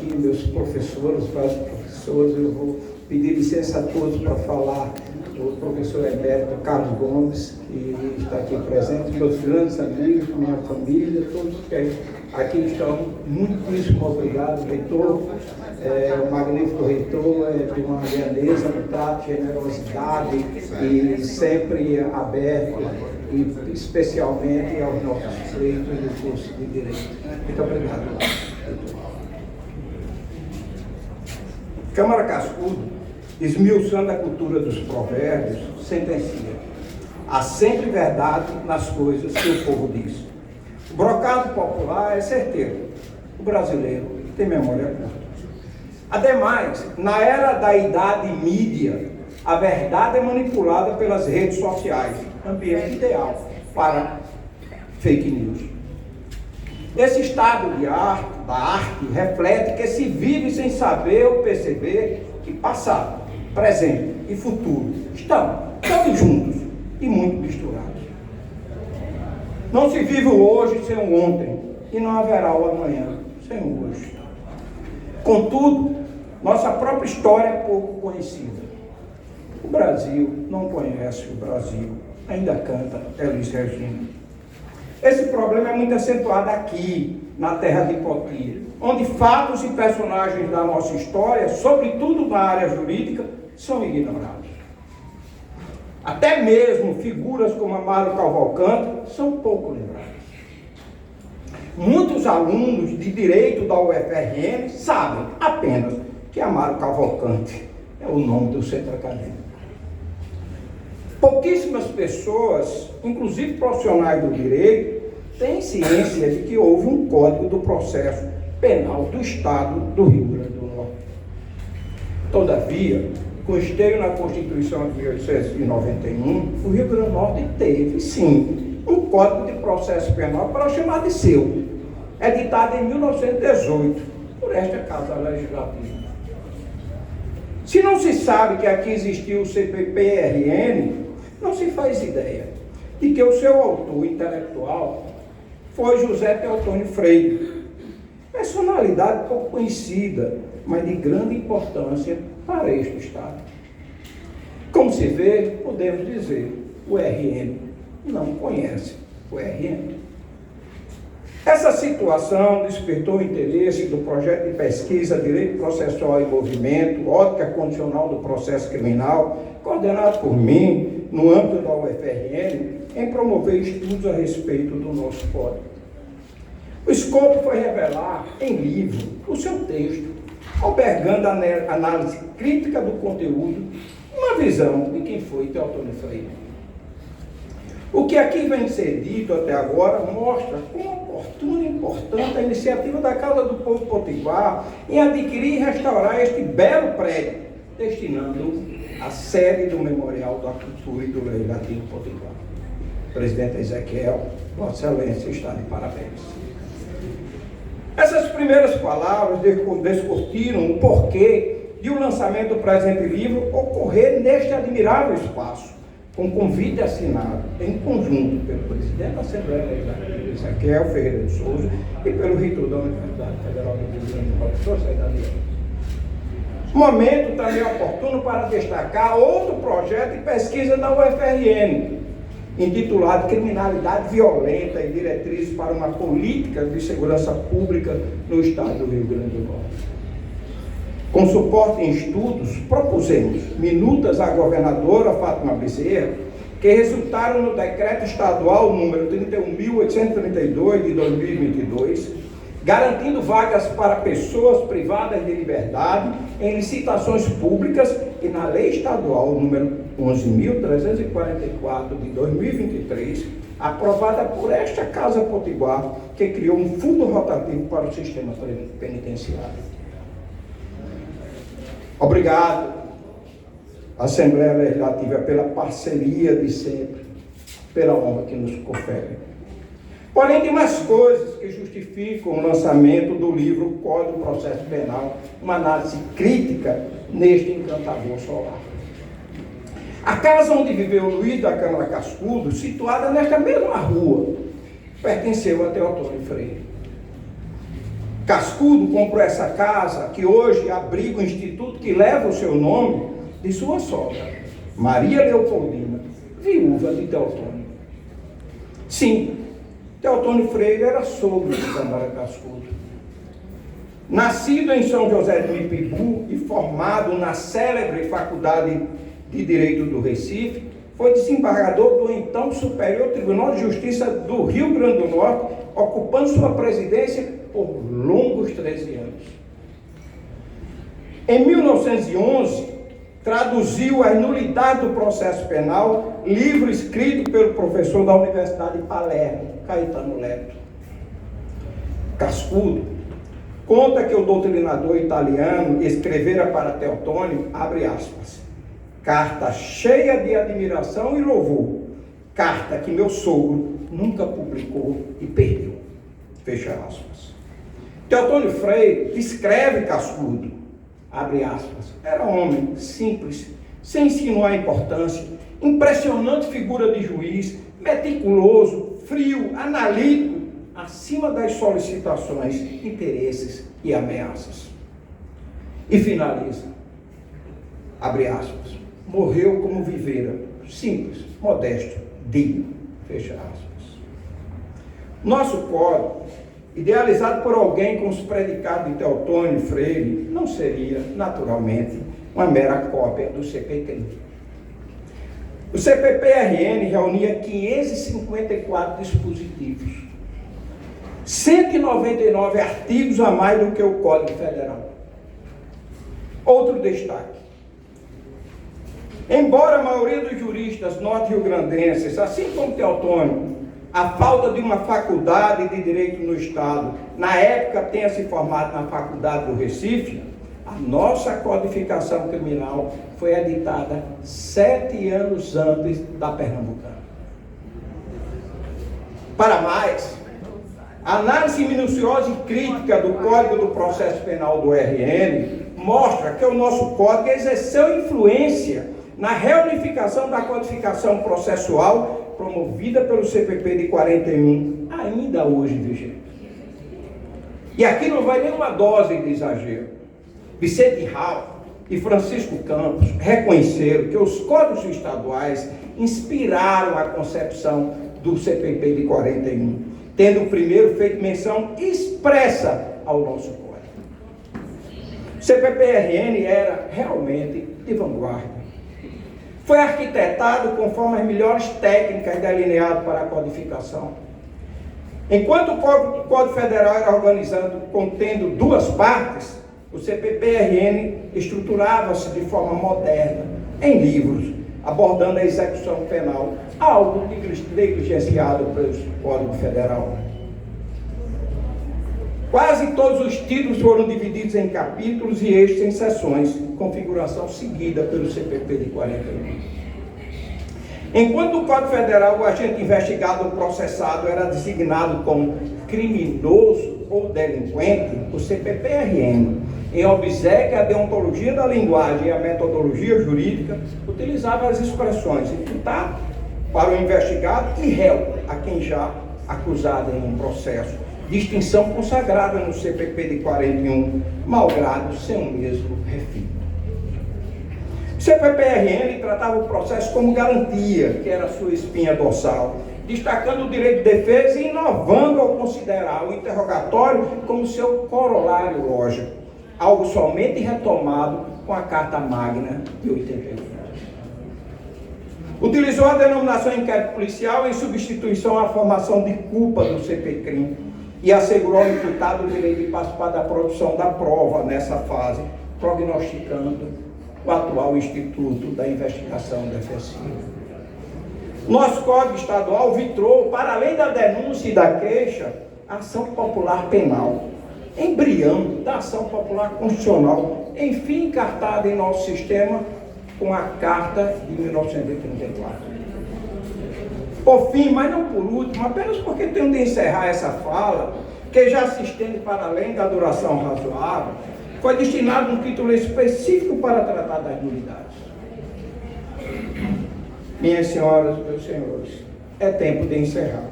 aqui, meus professores, vários professores, eu vou pedir licença a todos para falar do professor emérito Carlos Gomes, que está aqui presente, meus grandes amigos, minha família, todos que aqui estão, muitíssimo obrigado, reitor, o magnífico reitor, de uma grandeza, um trato, generosidade e sempre aberto, e especialmente aos nossos freitos do curso de Direito. Muito obrigado, reitor. Câmara Cascudo, esmiuçando a cultura dos provérbios, sentencia: há sempre verdade nas coisas que o povo diz. O brocado popular é certeiro. O brasileiro tem memória curta. Ademais, na era da idade mídia, a verdade é manipulada pelas redes sociais, ambiente ideal para fake news. Esse estado da arte reflete que se vive sem saber ou perceber que passado, presente e futuro estão todos juntos e muito misturados. Não se vive o hoje sem o ontem, e não haverá o amanhã sem o hoje. Contudo, nossa própria história é pouco conhecida. O Brasil não conhece o Brasil, ainda canta Elis Regina. Esse problema é muito acentuado aqui, na terra de Poti, onde fatos e personagens da nossa história, sobretudo na área jurídica, são ignorados. Até mesmo figuras como Amaro Cavalcante são pouco lembradas. Muitos alunos de Direito da UFRN sabem apenas que Amaro Cavalcante é o nome do centro acadêmico. Pouquíssimas pessoas, inclusive profissionais do direito, têm ciência de que houve um Código do Processo Penal do Estado do Rio Grande do Norte. Todavia, com esteio na Constituição de 1891, o Rio Grande do Norte teve, sim, um Código de Processo Penal para chamar de seu, editado em 1918 por esta Casa Legislativa. Se não se sabe que aqui existiu o CPPRN, não se faz ideia de que o seu autor intelectual foi José Teotônio Freire, personalidade pouco conhecida, mas de grande importância para este Estado. Como se vê, podemos dizer, o RN não conhece o RN. Essa situação despertou o interesse do projeto de pesquisa Direito Processual em Movimento, Ótica Condicional do Processo Criminal, coordenado por mim, no âmbito da UFRN, em promover estudos a respeito do nosso código. O escopo foi revelar, em livro, o seu texto, albergando a análise crítica do conteúdo, uma visão de quem foi Teotônio Freire. O que aqui vem ser dito até agora mostra como oportuna e importante a iniciativa da Casa do Povo Potiguar em adquirir e restaurar este belo prédio, destinando a sede do Memorial da Cultura e do Legislativo Potiguar. Presidente Ezequiel, Vossa Excelência está de parabéns. Essas primeiras palavras descortiram o porquê de o lançamento do presente livro ocorrer neste admirável espaço, com convite assinado em conjunto pelo presidente da Assembleia Legislativa, Ezequiel Ferreira de Souza, e pelo reitor da Universidade Federal do Rio Grande do Norte, professor Saída Leão. Momento também oportuno para destacar outro projeto de pesquisa da UFRN, intitulado Criminalidade Violenta e Diretrizes para uma Política de Segurança Pública no Estado do Rio Grande do Norte. Com suporte em estudos, propusemos minutas à governadora Fátima Bezerra, que resultaram no decreto estadual número 31.832 de 2022, garantindo vagas para pessoas privadas de liberdade em licitações públicas, e na lei estadual número 11.344 de 2023, aprovada por esta Casa Potiguar, que criou um fundo rotativo para o sistema penitenciário. Obrigado, Assembleia Legislativa, pela parceria de sempre, pela honra que nos confere. Porém, tem mais coisas que justificam o lançamento do livro Código do Processo Penal, uma análise crítica neste encantador solar. A casa onde viveu Luiz da Câmara Cascudo, situada nesta mesma rua, pertenceu a Teotônio Freire. Cascudo comprou essa casa, que hoje abriga o instituto que leva o seu nome, de sua sogra, Maria Leopoldina, viúva de Teotônio. Sim, Teotônio Freire era sogro de Câmara Cascudo. Nascido em São José do Ipibu e formado na célebre Faculdade de Direito do Recife, foi desembargador do então Superior Tribunal de Justiça do Rio Grande do Norte, ocupando sua presidência por longos 13 anos. Em 1911, traduziu as nulidades do processo penal, livro escrito pelo professor da Universidade de Palermo, Caetano Leto. Cascudo conta que o doutrinador italiano escrevera para Teotônio, abre aspas, carta cheia de admiração e louvor, carta que meu sogro nunca publicou e perdeu, fecha aspas. Teotônio Freire descreve Cascudo, abre aspas, era homem simples, sem insinuar importância, impressionante figura de juiz, meticuloso, frio, analítico, acima das solicitações, interesses e ameaças. E finaliza, abre aspas, morreu como vivera, simples, modesto, digno, fecha aspas. Nosso código, idealizado por alguém com os predicados de Teotônio Freire, não seria, naturalmente, uma mera cópia do CPT. O CPP-RN reunia 554 dispositivos, 199 artigos a mais do que o Código Federal. Outro destaque. Embora a maioria dos juristas norte-riograndenses, assim como Teotônio, a falta de uma faculdade de direito no Estado, na época tenha se formado na faculdade do Recife, a nossa codificação criminal foi editada 7 anos antes da pernambucana. Para mais, a análise minuciosa e crítica do Código do Processo Penal do RN mostra que o nosso Código exerceu influência na reunificação da codificação processual promovida pelo CPP de 41, ainda hoje vigente. E aqui não vai nenhuma dose de exagero. Vicente Rau e Francisco Campos reconheceram que os códigos estaduais inspiraram a concepção do CPP de 41, tendo o primeiro feito menção expressa ao nosso código. O CPP-RN era realmente de vanguarda. Foi arquitetado conforme as melhores técnicas delineadas para a codificação. Enquanto o Código Federal era organizado contendo 2 partes, o CPP-RN estruturava-se de forma moderna, em livros, abordando a execução penal, algo negligenciado pelo Código Federal. Quase todos os títulos foram divididos em capítulos e eixos em seções, configuração seguida pelo CPP de 41. Enquanto o Código Federal, o agente investigado ou processado era designado como criminoso ou delinquente, o CPP-RN, em obséquio à deontologia da linguagem e à metodologia jurídica, utilizava as expressões imputado para o investigado e réu, a quem já acusado em um processo. Distinção consagrada no CPP de 41, malgrado sem o mesmo refino. O CPP-RN tratava o processo como garantia, que era a sua espinha dorsal, destacando o direito de defesa e inovando ao considerar o interrogatório como seu corolário lógico, algo somente retomado com a Carta Magna de 81. Utilizou a denominação inquérito policial em substituição à formação de culpa do CPCRIM e assegurou ao imputado o direito de participar da produção da prova nessa fase, prognosticando o atual Instituto da Investigação Defensiva. Nosso Código Estadual vitrou, para além da denúncia e da queixa, a ação popular penal, embrião da ação popular constitucional, enfim encartada em nosso sistema com a Carta de 1934. Por fim, mas não por último, apenas porque tenho de encerrar essa fala, que já se estende para além da duração razoável, foi destinado um título específico para tratar das nulidades. Minhas senhoras e meus senhores, é tempo de encerrar.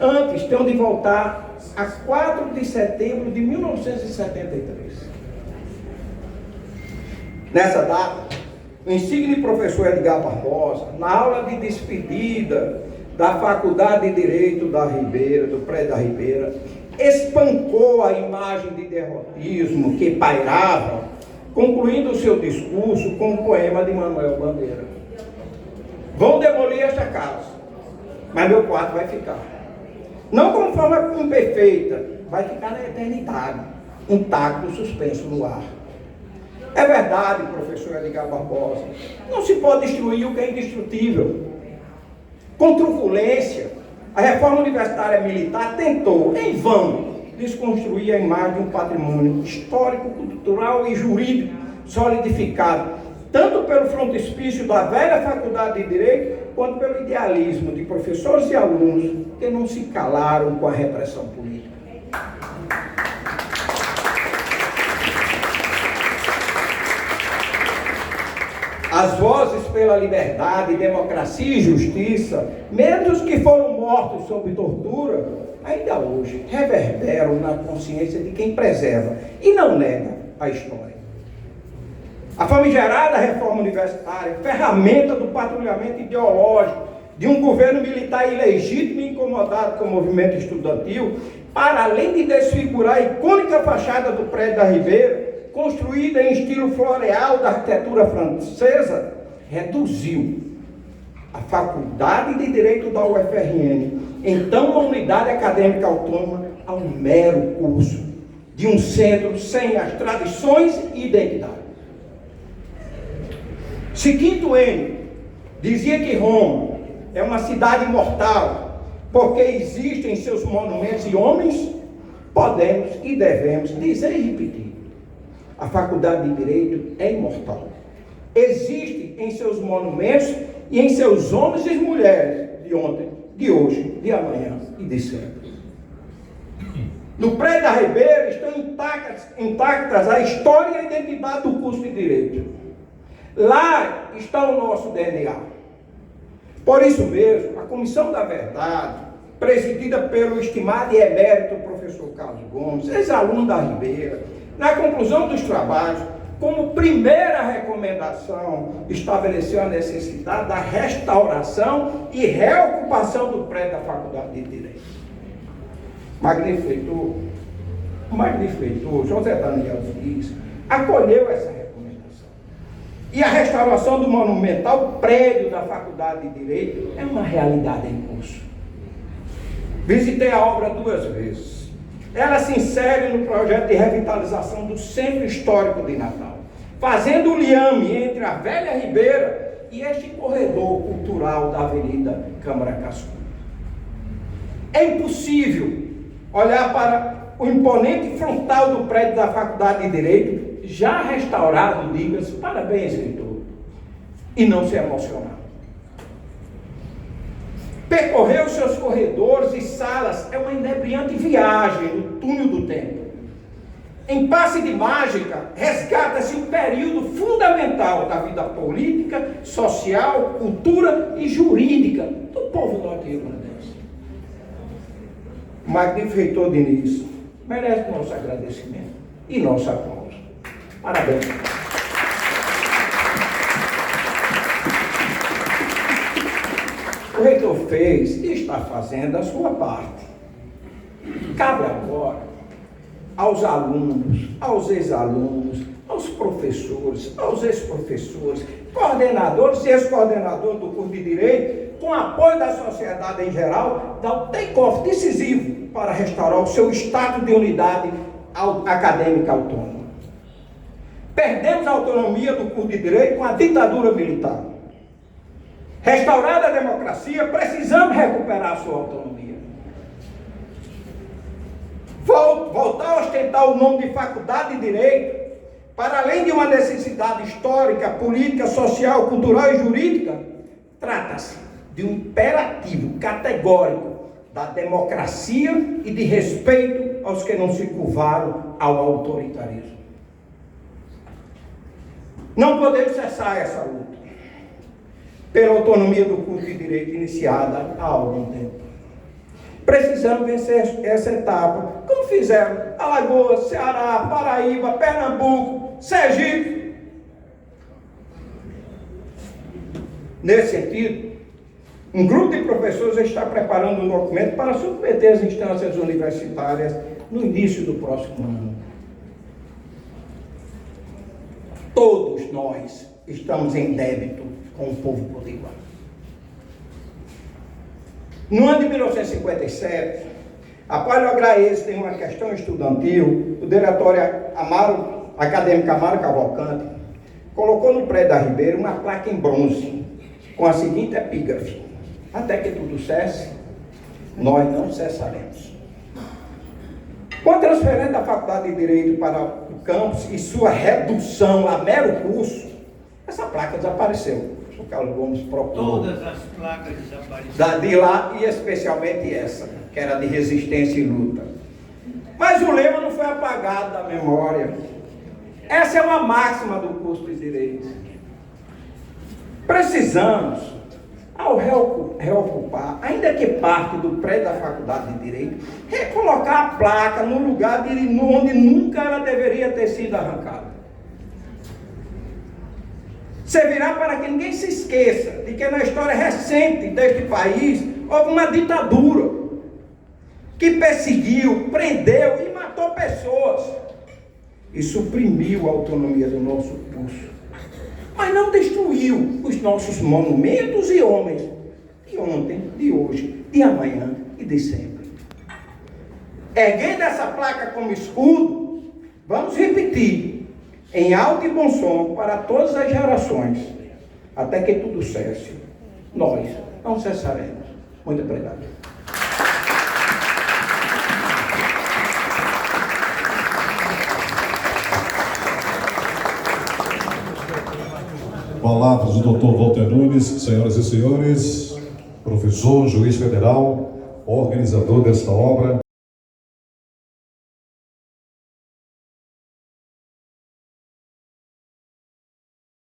Antes, tenho de voltar a 4 de setembro de 1973. Nessa data, o insigne professor Edgar Barbosa, na aula de despedida da Faculdade de Direito da Ribeira, do prédio da Ribeira, espancou a imagem de derrotismo que pairava, concluindo o seu discurso com o poema de Manuel Bandeira. Vão demolir esta casa, mas meu quarto vai ficar. Não como forma imperfeita, vai ficar na eternidade, intacto, suspenso no ar. É verdade, professor Edgar Barbosa, não se pode destruir o que é indestrutível. Com truculência, a reforma universitária militar tentou, em vão, desconstruir a imagem de um patrimônio histórico, cultural e jurídico solidificado, tanto pelo frontispício da velha Faculdade de Direito, quanto pelo idealismo de professores e alunos que não se calaram com a repressão política. As vozes pela liberdade, democracia e justiça, mesmo os que foram mortos sob tortura, ainda hoje reverberam na consciência de quem preserva e não nega a história. A famigerada reforma universitária, ferramenta do patrulhamento ideológico de um governo militar ilegítimo e incomodado com o movimento estudantil, para além de desfigurar a icônica fachada do prédio da Ribeira, construída em estilo floreal da arquitetura francesa, reduziu a Faculdade de Direito da UFRN, então uma unidade acadêmica autônoma, a um mero curso de um centro sem as tradições e identidade. Se Quinto N dizia que Roma é uma cidade imortal, porque existem em seus monumentos e homens, podemos e devemos dizer e repetir: a Faculdade de Direito é imortal. Existe em seus monumentos e em seus homens e mulheres de ontem, de hoje, de amanhã e de sempre. No prédio da Ribeira estão intactas a história e a identidade do curso de Direito. Lá está o nosso DNA. Por isso mesmo, a Comissão da Verdade, presidida pelo estimado e emérito professor Carlos Gomes, ex-aluno da Ribeira, na conclusão dos trabalhos, como primeira recomendação, estabeleceu a necessidade da restauração e reocupação do prédio da Faculdade de Direito. O magnífico reitor José Daniel Diniz acolheu essa recomendação. E a restauração do monumental prédio da Faculdade de Direito é uma realidade em curso. Visitei a obra 2 vezes. Ela se insere no projeto de revitalização do Centro Histórico de Natal, fazendo o liame entre a velha Ribeira e este corredor cultural da Avenida Câmara Cascudo. É impossível olhar para o imponente frontal do prédio da Faculdade de Direito, já restaurado, diga-se, parabéns, reitor, e não se emocionar. Percorrer os seus corredores e salas é uma inebriante viagem no túnel do tempo. Em passe de mágica, resgata-se um período fundamental da vida política, social, cultura e jurídica do povo norte-irlandês. O magnífico reitor Diniz merece nosso agradecimento e nosso aplauso. Parabéns. O reitor fez e está fazendo a sua parte. Cabe agora aos alunos, aos ex-alunos, aos professores, aos ex-professores, coordenadores e ex-coordenadores do curso de Direito, com apoio da sociedade em geral, dar o take-off decisivo para restaurar o seu status de unidade acadêmica autônoma. Perdemos a autonomia do curso de Direito com a ditadura militar. Restaurada a democracia, precisamos recuperar a sua autonomia. Voltar a ostentar o nome de Faculdade de Direito, para além de uma necessidade histórica, política, social, cultural e jurídica, trata-se de um imperativo categórico da democracia e de respeito aos que não se curvaram ao autoritarismo. Não podemos cessar essa luta pela autonomia do curso de Direito iniciada há algum tempo. Precisamos vencer essa etapa, como fizeram Alagoas, Ceará, Paraíba, Pernambuco, Sergipe. Nesse sentido, um grupo de professores está preparando um documento para submeter as instâncias universitárias no início do próximo ano. Todos nós estamos em débito com o povo potiguar. No ano de 1957, após o agraeço de uma questão estudantil, o diretório acadêmico Amaro Cavalcante colocou no prédio da Ribeira uma placa em bronze com a seguinte epígrafe: até que tudo cesse, nós não cessaremos. Com a transferência da Faculdade de Direito para o campus e sua redução a mero curso, essa placa desapareceu. O Carlos Gomes procurou. Todas as placas desapareceram. De lá, e especialmente essa, que era de resistência e luta. Mas o lema não foi apagado da memória. Essa é uma máxima do curso de Direito. Precisamos, ao reocupar, ainda que parte do prédio da Faculdade de Direito, recolocar a placa no lugar onde nunca ela deveria ter sido arrancada. Servirá para que ninguém se esqueça de que na história recente deste país houve uma ditadura que perseguiu, prendeu e matou pessoas e suprimiu a autonomia do nosso curso, mas não destruiu os nossos monumentos e homens de ontem, de hoje, de amanhã e de sempre. Erguendo essa placa como escudo, vamos repetir em alto e bom som para todas as gerações, até que tudo cesse. Nós não cessaremos. Muito obrigado. Palavras do Dr. Walter Nunes, senhoras e senhores, professor, juiz federal, organizador desta obra.